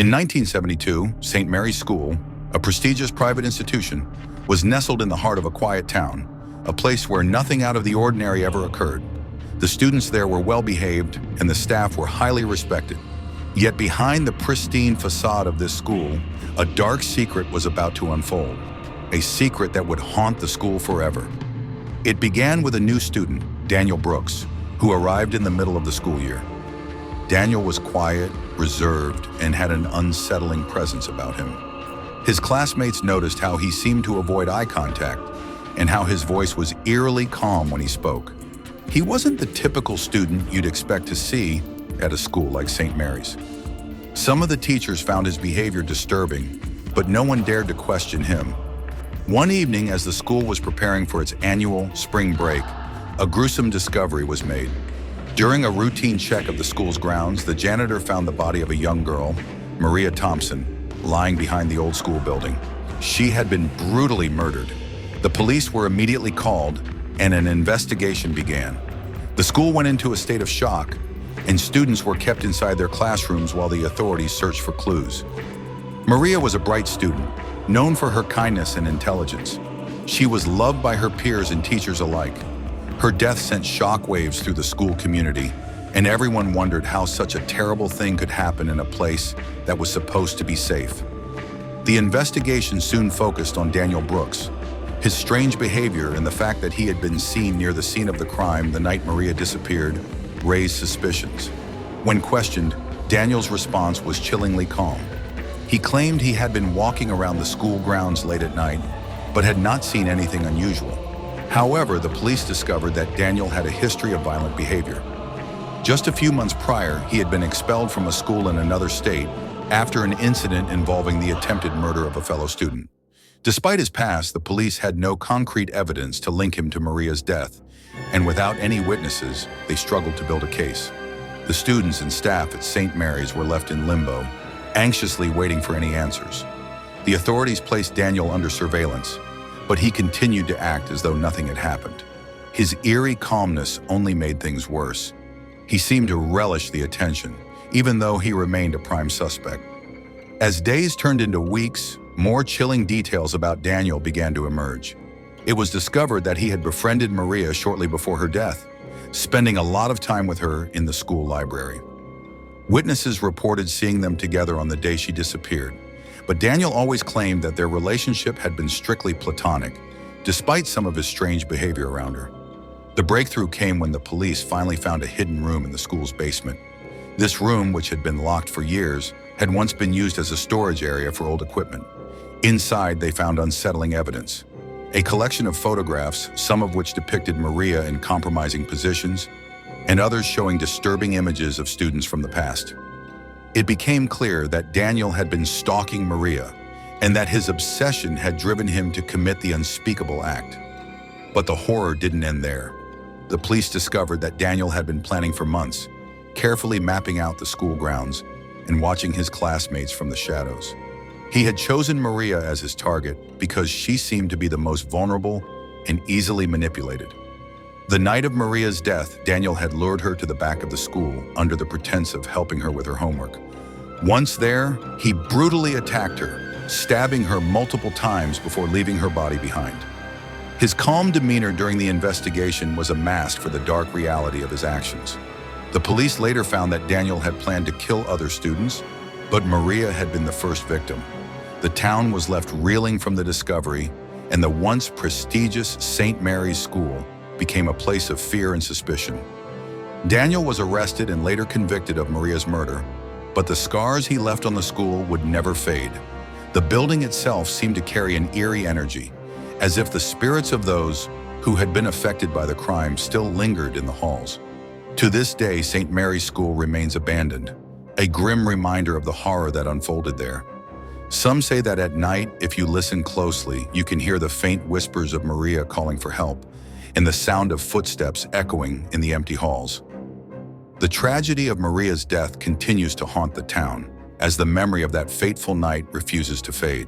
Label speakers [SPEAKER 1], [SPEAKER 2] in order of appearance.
[SPEAKER 1] In 1972, St. Mary's School, a prestigious private institution, was nestled in the heart of a quiet town, a place where nothing out of the ordinary ever occurred. The students there were well-behaved and the staff were highly respected. Yet behind the pristine facade of this school, a dark secret was about to unfold, a secret that would haunt the school forever. It began with a new student, Daniel Brooks, who arrived in the middle of the school year. Daniel was quiet, reserved, and had an unsettling presence about him. His classmates noticed how he seemed to avoid eye contact and how his voice was eerily calm when he spoke. He wasn't the typical student you'd expect to see at a school like St. Mary's. Some of the teachers found his behavior disturbing, but no one dared to question him. One evening, as the school was preparing for its annual spring break, a gruesome discovery was made. During a routine check of the school's grounds, the janitor found the body of a young girl, Maria Thompson, lying behind the old school building. She had been brutally murdered. The police were immediately called, and an investigation began. The school went into a state of shock, and students were kept inside their classrooms while the authorities searched for clues. Maria was a bright student, known for her kindness and intelligence. She was loved by her peers and teachers alike. Her death sent shockwaves through the school community, and everyone wondered how such a terrible thing could happen in a place that was supposed to be safe. The investigation soon focused on Daniel Brooks. His strange behavior and the fact that he had been seen near the scene of the crime the night Maria disappeared raised suspicions. When questioned, Daniel's response was chillingly calm. He claimed he had been walking around the school grounds late at night, but had not seen anything unusual. However, the police discovered that Daniel had a history of violent behavior. Just a few months prior, he had been expelled from a school in another state after an incident involving the attempted murder of a fellow student. Despite his past, the police had no concrete evidence to link him to Maria's death, and without any witnesses, they struggled to build a case. The students and staff at St. Mary's were left in limbo, anxiously waiting for any answers. The authorities placed Daniel under surveillance, but he continued to act as though nothing had happened. His eerie calmness only made things worse. He seemed to relish the attention, even though he remained a prime suspect. As days turned into weeks, more chilling details about Daniel began to emerge. It was discovered that he had befriended Maria shortly before her death, spending a lot of time with her in the school library. Witnesses reported seeing them together on the day she disappeared, but Daniel always claimed that their relationship had been strictly platonic, despite some of his strange behavior around her. The breakthrough came when the police finally found a hidden room in the school's basement. This room, which had been locked for years, had once been used as a storage area for old equipment. Inside, they found unsettling evidence. A collection of photographs, some of which depicted Maria in compromising positions, and others showing disturbing images of students from the past. It became clear that Daniel had been stalking Maria, and that his obsession had driven him to commit the unspeakable act. But the horror didn't end there. The police discovered that Daniel had been planning for months, carefully mapping out the school grounds and watching his classmates from the shadows. He had chosen Maria as his target because she seemed to be the most vulnerable and easily manipulated. The night of Maria's death, Daniel had lured her to the back of the school under the pretense of helping her with her homework. Once there, he brutally attacked her, stabbing her multiple times before leaving her body behind. His calm demeanor during the investigation was a mask for the dark reality of his actions. The police later found that Daniel had planned to kill other students, but Maria had been the first victim. The town was left reeling from the discovery, and the once prestigious St. Mary's School became a place of fear and suspicion. Daniel was arrested and later convicted of Maria's murder, but the scars he left on the school would never fade. The building itself seemed to carry an eerie energy, as if the spirits of those who had been affected by the crime still lingered in the halls. To this day, St. Mary's School remains abandoned, a grim reminder of the horror that unfolded there. Some say that at night, if you listen closely, you can hear the faint whispers of Maria calling for help and the sound of footsteps echoing in the empty halls. The tragedy of Maria's death continues to haunt the town, as the memory of that fateful night refuses to fade.